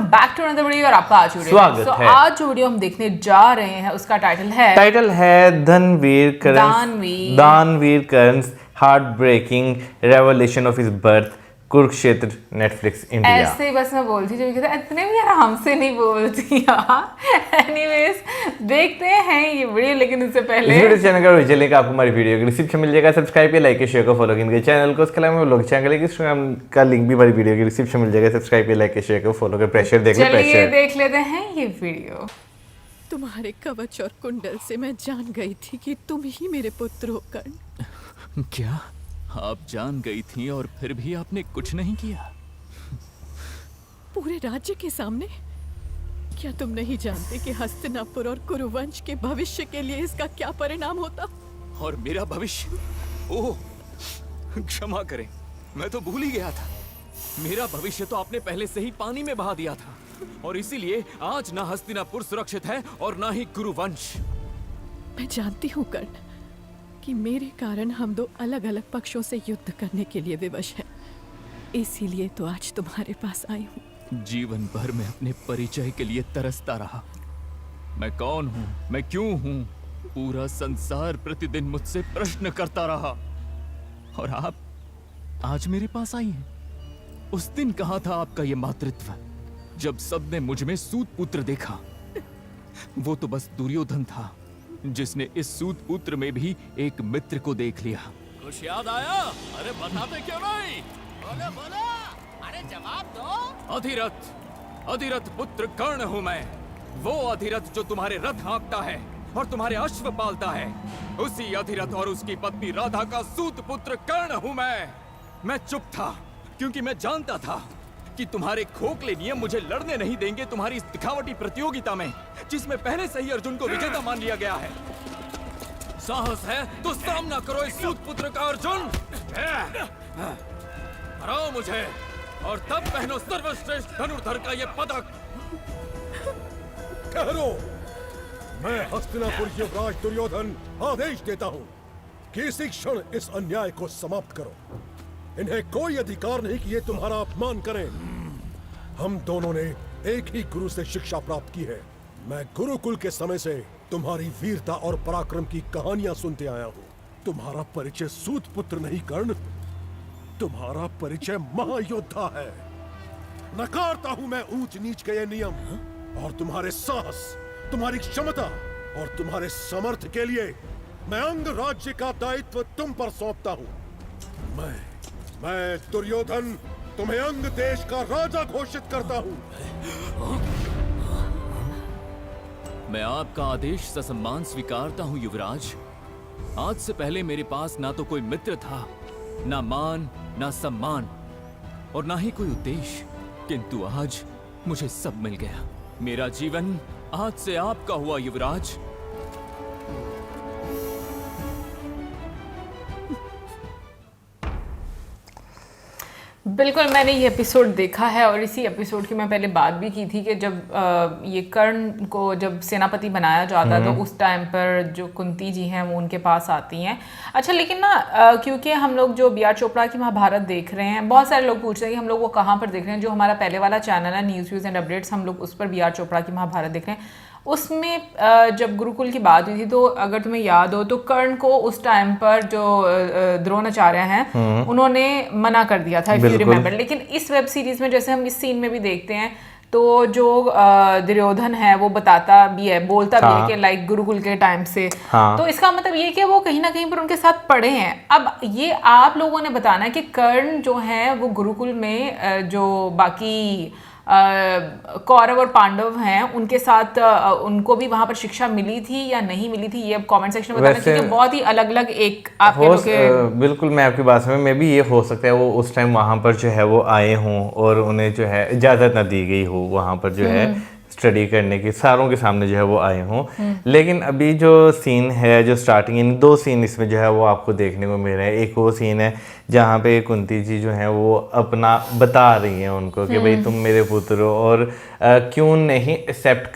Back to another video और आपका आज वीडियो स्वागत है। आज जो वीडियो हम देखने जा रहे हैं उसका टाइटल है दानवीर Karna's heart breaking revelation of his birth, Kurukshetra, Netflix India. ऐसे ही बस मैं बोलती जो कहते इतने भी आराम से नहीं बोलती यार। एनीवेज देखते हैं ये वीडियो, लेकिन इससे पहले इस वीडियो चैनल का विजय लिंक आपको हमारी वीडियो के डिस्क्रिप्शन मिल जाएगा। सब्सक्राइब किया, लाइक शेयर को फॉलो किया चैनल को। उसके अलावा लोग चैनल के इंस्टाग्राम का लिंक भी हमारी वीडियो के डिस्क्रिप्शन मिल जाएगा। सब्सक्राइब किया, लाइक शेयर को फॉलो कर प्रेशर देख ले। चलिए देख लेते हैं ये वीडियो। तुम्हारे कवच और कुंडल से मैं जान गई थी कि तुम ही मेरे पुत्र हो कर्ण। क्या आप जान गई थी और फिर भी आपने कुछ नहीं किया? पूरे राज्य के सामने? क्या तुम नहीं जानते कि हस्तिनापुर और कुरुवंश के भविष्य के लिए इसका क्या परिणाम होता? और मेरा भविष्य? ओह, क्षमा करें, मैं तो भूल ही गया था। मेरा भविष्य तो आपने पहले से ही पानी में बहा दिया था, और इसीलिए आज ना हस्तिनापुर सुरक्षित है और ना ही कुरुवंश। मैं जानती हूँ कर्ण कि मेरे कारण हम दो अलग अलग पक्षों से युद्ध करने के लिए विवश हैं। इसीलिए तो आज तुम्हारे पास आई हूँ। जीवन भर मैं अपने परिचय के लिए तरसता रहा। मैं कौन हूँ, मैं क्यों हूँ, पूरा संसार प्रतिदिन मुझसे प्रश्न करता रहा। और आप आज मेरे पास आई हैं। उस दिन कहाँ था आपका ये मातृत्व, जब सबने मुझ में सूत पुत्र देखा? वो तो बस दुर्योधन था, जिसने इस सूत पुत्र में भी एक मित्र को देख लिया। कुछ याद आया? अरे बताते क्यों नहीं? बोलो बोलो, अरे जवाब दो। अधिरथ पुत्र कर्ण हूँ मैं। वो अधिरथ जो तुम्हारे रथ हाँकता है और तुम्हारे अश्व पालता है, उसी अधिरथ और उसकी पत्नी राधा का सूत पुत्र कर्ण हूँ मैं चुप था, क्योंकि मैं जानता था कि तुम्हारे खोखले नियम मुझे लड़ने नहीं देंगे तुम्हारी इस दिखावटी प्रतियोगिता में, जिसमें पहले से ही अर्जुन को विजेता मान लिया गया है। साहस है तो सामना करो इस सूत पुत्र का अर्जुन। हराओ मुझे और तब पहनो सर्वश्रेष्ठ धनुर्धर का ये पदक। ठहरो, मैं हस्तिनापुर युवराज दुर्योधन आदेश देता हूँ कि इसी क्षण इस अन्याय को समाप्त करो। इन्हें कोई अधिकार नहीं कि ये तुम्हारा अपमान करें। हम दोनों ने एक ही गुरु से शिक्षा प्राप्त की है। मैं गुरुकुल के समय से तुम्हारी वीरता और पराक्रम की कहानियां सुनते आया हूँ। तुम्हारा परिचय सूत पुत्र नहीं कर्ण, तुम्हारा परिचय महायोद्धा है। नकारता हूँ मैं ऊंच नीच के ये नियम, और तुम्हारे साहस, तुम्हारी क्षमता और तुम्हारे सामर्थ्य के लिए मैं अंग राज्य का दायित्व तुम पर सौंपता हूँ। मैं दुर्योधन तुम्हें अंग देश का राजा घोषित करता हूँ। मैं आपका आदेश ससम्मान स्वीकारता हूँ युवराज। आज से पहले मेरे पास ना तो कोई मित्र था, ना मान, ना सम्मान, और ना ही कोई उद्देश्य, किंतु आज मुझे सब मिल गया। मेरा जीवन आज से आपका हुआ युवराज। बिल्कुल, मैंने ये एपिसोड देखा है और इसी एपिसोड की मैं पहले बात भी की थी कि जब ये कर्ण को जब सेनापति बनाया जाता तो उस टाइम पर जो कुंती जी हैं वो उनके पास आती हैं। अच्छा, लेकिन ना क्योंकि हम लोग जो बी आर चोपड़ा की महाभारत देख रहे हैं, बहुत सारे लोग पूछ रहे हैं कि हम लोग वो कहाँ पर देख रहे हैं। जो हमारा पहले वाला चैनल है न्यूज़ व्यूज़ एंड अपडेट्स, हम लोग उस पर बी आर चोपड़ा की महाभारत देख रहे हैं। उसमें जब गुरुकुल की बात हुई थी तो अगर तुम्हें याद हो तो कर्ण को उस टाइम पर जो द्रोणाचार्य हैं उन्होंने मना कर दिया था, इफ यू रिमेम्बर। लेकिन इस वेब सीरीज में जैसे हम इस सीन में भी देखते हैं तो जो दुर्योधन है वो बताता भी है, बोलता भी है कि लाइक गुरुकुल के टाइम से। तो इसका मतलब ये कि वो कहीं ना कहीं पर उनके साथ पढ़े हैं। अब ये आप लोगों ने बताना है कि कर्ण जो है वो गुरुकुल में जो बाकी कौरव और पांडव हैं उनके साथ उनको भी वहां पर शिक्षा मिली थी या नहीं मिली थी, ये अब कमेंट सेक्शन में बताना, क्योंकि बहुत ही अलग अलग एक बिल्कुल मैं आपकी बात में भी ये हो सकता है वो उस टाइम वहां पर जो है वो आए हों और उन्हें जो है इजाज़त ना दी गई हो वहां पर जो है स्टडी करने की, सारों के सामने जो है वो आए हों। लेकिन अभी जो सीन है, जो स्टार्टिंग इन दो सीन इसमें जो है वो आपको देखने को मिल रहे हैं। एक वो सीन है जहाँ पे कुंती जी जो हैं वो अपना बता रही हैं उनको कि भाई तुम मेरे पुत्र हो, और क्यों नहीं एक्सेप्ट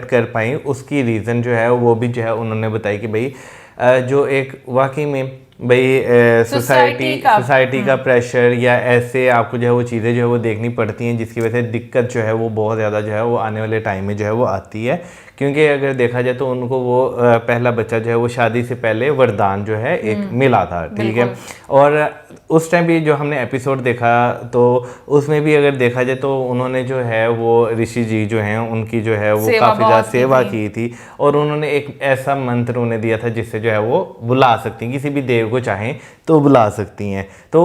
कर पाई, उसकी रीज़न जो है वो भी जो है उन्होंने बताई कि भाई जो एक वाकई में भाई सोसाइटी सोसाइटी का प्रेशर या ऐसे आपको जो है वो चीज़ें जो है वो देखनी पड़ती हैं, जिसकी वजह से दिक्कत जो है वो बहुत ज़्यादा जो है वो आने वाले टाइम में जो है वो आती है। क्योंकि अगर देखा जाए तो उनको वो पहला बच्चा जो है वो शादी से पहले वरदान जो है एक मिला था, ठीक है। और उस टाइम भी जो हमने एपिसोड देखा तो उसमें भी अगर देखा जाए तो उन्होंने जो है वो ऋषि जी जो हैं उनकी जो है वो काफ़ी ज़्यादा सेवा की थी, और उन्होंने एक ऐसा मंत्र उन्हें दिया था जिससे जो है वो बुला सकती हैं, किसी भी देव को चाहें तो बुला सकती हैं। तो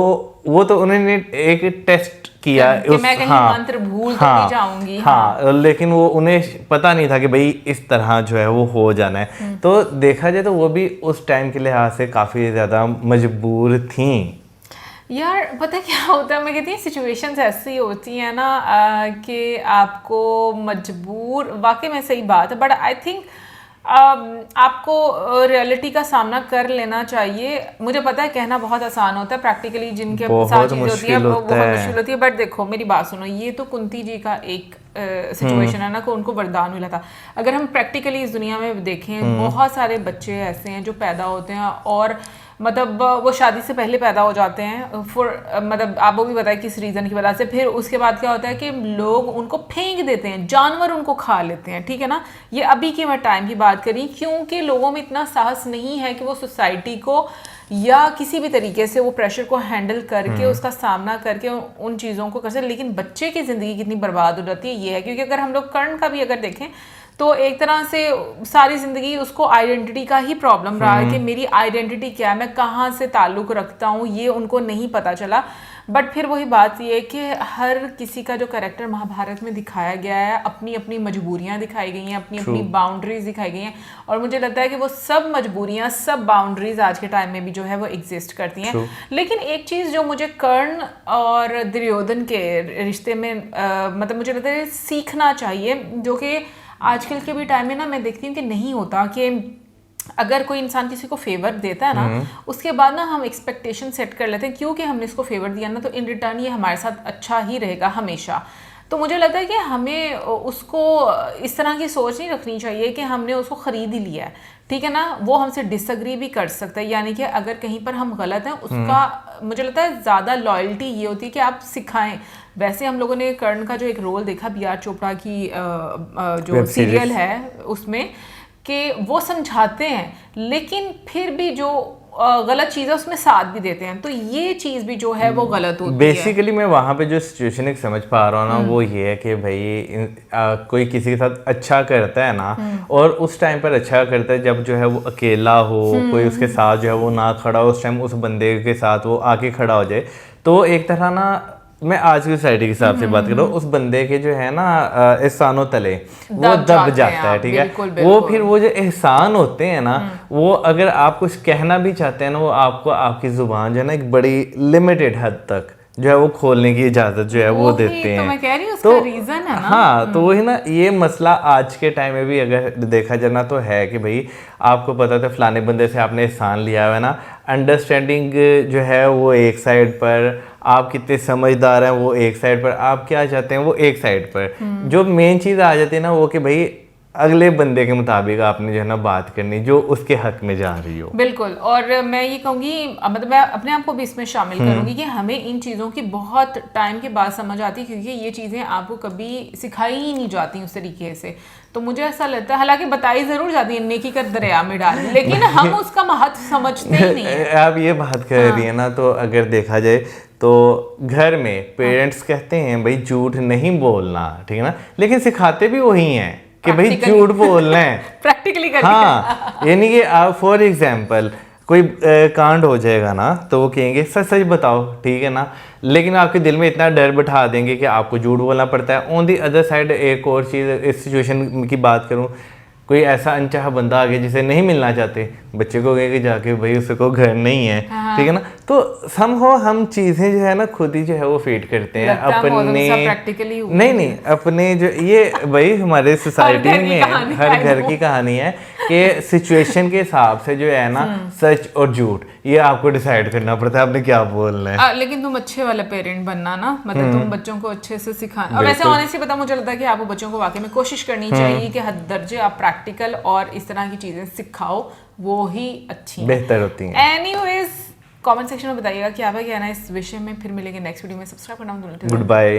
वो तो उन्होंने एक टेस्ट किया कि मैं कहीं मंत्र भूल तो नहीं जाऊंगी। हाँ, लेकिन वो उन्हें पता नहीं था कि भाई इस तरह जो है वो हो जाना है। तो देखा जाए तो वो भी उस टाइम के लिहाज से काफ़ी ज़्यादा मजबूर थी। यार पता क्या होता है, मैं कहती हूँ सिचुएशंस ऐसी होती हैं ना कि आपको मजबूर, वाकई में सही बात है, बट आई थिंक आपको रियलिटी का सामना कर लेना चाहिए। मुझे पता है कहना बहुत आसान होता है, प्रैक्टिकली जिनके साथ चीज़ होती है वो बहुत मुश्किल होती है। बट देखो मेरी बात सुनो, ये तो कुंती जी का एक सिचुएशन है ना कि उनको वरदान मिला था। अगर हम प्रैक्टिकली इस दुनिया में देखें, बहुत सारे बच्चे ऐसे हैं जो पैदा होते हैं और मतलब वो शादी से पहले पैदा हो जाते हैं मतलब आप वो भी बताएं किस रीज़न की वजह से। फिर उसके बाद क्या होता है कि लोग उनको फेंक देते हैं, जानवर उनको खा लेते हैं, ठीक है ना। ये अभी की मैं टाइम की बात करी, क्योंकि लोगों में इतना साहस नहीं है कि वो सोसाइटी को या किसी भी तरीके से वो प्रेशर को हैंडल करके उसका सामना करके उन चीज़ों को कर सकते। लेकिन बच्चे की ज़िंदगी कितनी बर्बाद हो जाती है ये है, क्योंकि अगर हम लोग कर्ण का भी अगर देखें तो एक तरह से सारी ज़िंदगी उसको आइडेंटिटी का ही प्रॉब्लम रहा है कि मेरी आइडेंटिटी क्या है, मैं कहाँ से ताल्लुक़ रखता हूँ, ये उनको नहीं पता चला। बट फिर वही बात ये है कि हर किसी का जो कैरेक्टर महाभारत में दिखाया गया है, अपनी अपनी मजबूरियाँ दिखाई गई हैं, अपनी अपनी बाउंड्रीज दिखाई गई हैं, और मुझे लगता है कि वो सब मजबूरियाँ, सब बाउंड्रीज आज के टाइम में भी जो है वो एग्जिस्ट करती हैं। लेकिन एक चीज़ जो मुझे कर्ण और दुर्योधन के रिश्ते में मतलब मुझे लगता है सीखना चाहिए, जो कि आजकल के भी टाइम में ना मैं देखती हूँ कि नहीं होता, कि अगर कोई इंसान किसी को फेवर देता है ना, उसके बाद ना हम एक्सपेक्टेशन सेट कर लेते हैं क्योंकि हमने इसको फेवर दिया ना, तो इन रिटर्न ये हमारे साथ अच्छा ही रहेगा हमेशा। तो मुझे लगता है कि हमें उसको इस तरह की सोच नहीं रखनी चाहिए कि हमने उसको ख़रीद ही लिया है, ठीक है ना। वो हमसे डिसएग्री भी कर सकता है, यानी कि अगर कहीं पर हम गलत हैं उसका मुझे लगता है ज़्यादा लॉयल्टी ये होती है कि आप सिखाएं। वैसे हम लोगों ने कर्ण का जो एक रोल देखा बी.आर. चोपड़ा की जो सीरियल है उसमें, कि वो समझाते हैं लेकिन फिर भी जो गलत चीज़ है उसमें साथ भी देते हैं, तो ये चीज़ भी जो है वो गलत होती है। बेसिकली मैं वहाँ पे जो सिचुएशन एक समझ पा रहा हूँ ना, वो ये है कि भाई कोई किसी के साथ अच्छा करता है ना, और उस टाइम पर अच्छा करता है जब जो है वो अकेला हो, कोई उसके साथ जो है वो ना खड़ा हो, उस टाइम उस बंदे के साथ वो आके खड़ा हो जाए, तो एक तरह ना मैं आज की सोसाइटी के हिसाब से बात कर रहा हूँ, उस बंदे के जो है ना एहसानों तले वो दब जाता है, ठीक है। वो फिर वो जो एहसान होते हैं ना, वो अगर आप कुछ कहना भी चाहते हैं ना, वो आपको आपकी जुबान जो है ना एक बड़ी लिमिटेड हद तक जो है वो खोलने की इजाजत जो है वो देते हैं। तो मैं कह रही हूँ उसका रीजन है ना। हाँ, तो वही ना, ये मसला आज के टाइम में भी अगर देखा जाए ना तो है कि भाई आपको पता था फलाने बंदे से आपने एहसान लिया हुआ है ना, अंडरस्टैंडिंग जो है वो एक साइड पर, आप कितने समझदार हैं वो एक साइड पर, आप क्या चाहते हैं वो एक साइड पर। जो मेन चीज़ आ जाती है ना वो कि भाई अगले बंदे के मुताबिक आपने जो है ना बात करनी जो उसके हक में जा रही हो। बिल्कुल, और मैं ये कहूँगी मतलब मैं अपने आप को भी इसमें शामिल करूँगी कि हमें इन चीज़ों की बहुत टाइम के बाद समझ आती है, क्योंकि ये चीज़ें आपको कभी सिखाई ही नहीं जाती उस तरीके से। तो मुझे ऐसा लगता है, हालांकि बताई ज़रूर जाती है नेकी कर दरिया में डाल, लेकिन हम उसका महत्व समझते ही नहीं है। आप ये बात कर रही है ना, तो अगर देखा जाए तो घर में पेरेंट्स कहते हैं भाई झूठ नहीं बोलना, ठीक है ना, लेकिन सिखाते भी वही हैं कि भाई झूठ बोलना है प्रैक्टिकली करके। हाँ, यानी कि आप फॉर एग्जांपल कोई कांड हो जाएगा ना, तो वो कहेंगे सच सच बताओ, ठीक है ना, लेकिन आपके दिल में इतना डर बिठा देंगे कि आपको झूठ बोलना पड़ता है। ऑन दी अदर साइड एक और चीज़, इस सिचुएशन की बात करूँ, कोई ऐसा अनचाहा बंदा आ गया जिसे नहीं मिलना चाहते, बच्चे को कहेंगे जाके भाई उसको घर नहीं है, ठीक है ना, तो समहो हम चीज़ें जो है ना खुद ही जो है वो फीड करते हैं अपने, नहीं अपने जो ये भाई हमारे सोसाइटी में हर घर की कहानी है कि सिचुएशन के हिसाब से जो है ना सच और झूठ ये आपको डिसाइड करना पड़ता है आपने क्या बोलना है। लेकिन तुम अच्छे वाला पेरेंट बनना ना, मतलब तुम बच्चों को अच्छे से सिखाना। और वैसे ऑनेस्टली पता मुझे लगता है कि आपको बच्चों को वाकई में कोशिश करनी चाहिए कि हद दर्जे आप प्रैक्टिकल और इस तरह की चीजें सिखाओ, वो ही अच्छी बेहतर होती हैं। एनीवेज कमेंट सेक्शन में बताइएगा कि आपका क्या कहना है इस विषय में। फिर मिलेंगे नेक्स्ट वीडियो में। सब्सक्राइब करना मत भूलिए। Good bye.